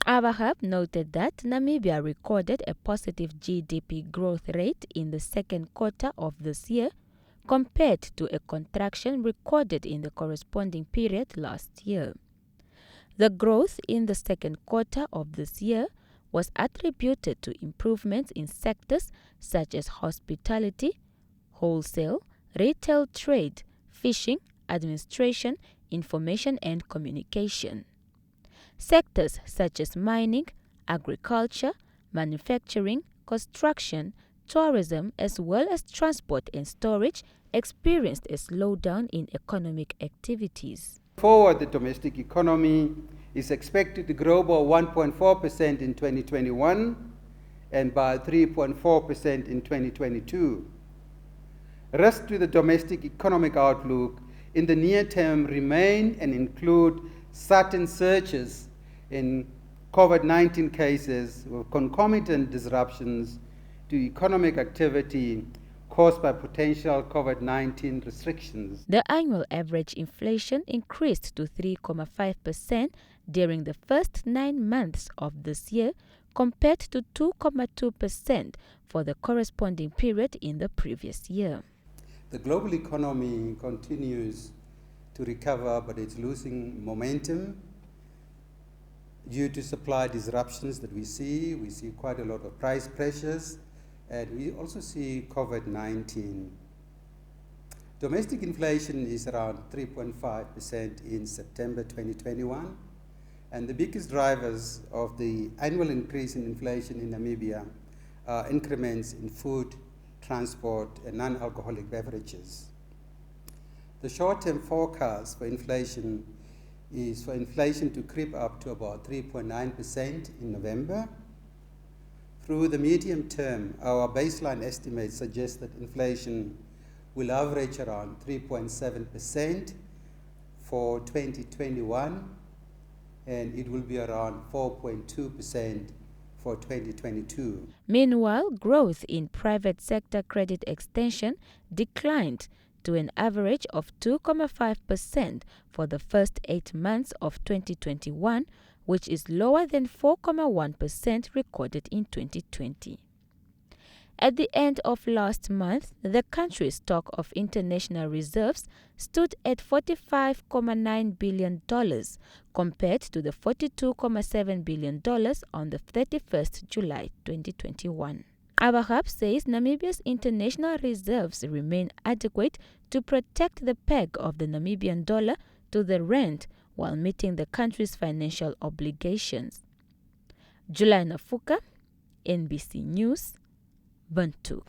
Abahab noted that Namibia recorded a positive GDP growth rate in the second quarter of this year compared to a contraction recorded in the corresponding period last year. The growth in the second quarter of this year was attributed to improvements in sectors such as hospitality, wholesale, retail trade, fishing, administration, information and communication. Sectors such as mining, agriculture, manufacturing, construction, tourism, as well as transport and storage experienced a slowdown in economic activities. Forward, the domestic economy is expected to grow by 1.4% in 2021 and by 3.4% in 2022. Risks to the domestic economic outlook in the near term remain and include certain surges in COVID-19 cases with concomitant disruptions to economic activity caused by potential COVID-19 restrictions. The annual average inflation increased to 3.5% during the first 9 months of this year compared to 2.2% for the corresponding period in the previous year. The global economy continues to recover, but it's losing momentum due to supply disruptions that we see. We see quite a lot of price pressures, and we also see COVID-19. Domestic inflation is around 3.5% in September 2021, and the biggest drivers of the annual increase in inflation in Namibia are increments in food, transport, and non-alcoholic beverages. The short-term forecast for inflation is for inflation to creep up to about 3.9% in November. Through the medium term, our baseline estimates suggest that inflation will average around 3.7% for 2021, and it will be around 4.2% for 2022. Meanwhile, growth in private sector credit extension declined to an average of 2.5% for the first 8 months of 2021, which is lower than 4.1% recorded in 2020. At the end of last month, the country's stock of international reserves stood at $45.9 billion compared to the $42.7 billion on the 31st July 2021. Abahab says Namibia's international reserves remain adequate to protect the peg of the Namibian dollar to the rand while meeting the country's financial obligations. Juliana Fuka, NBC News, Bantu.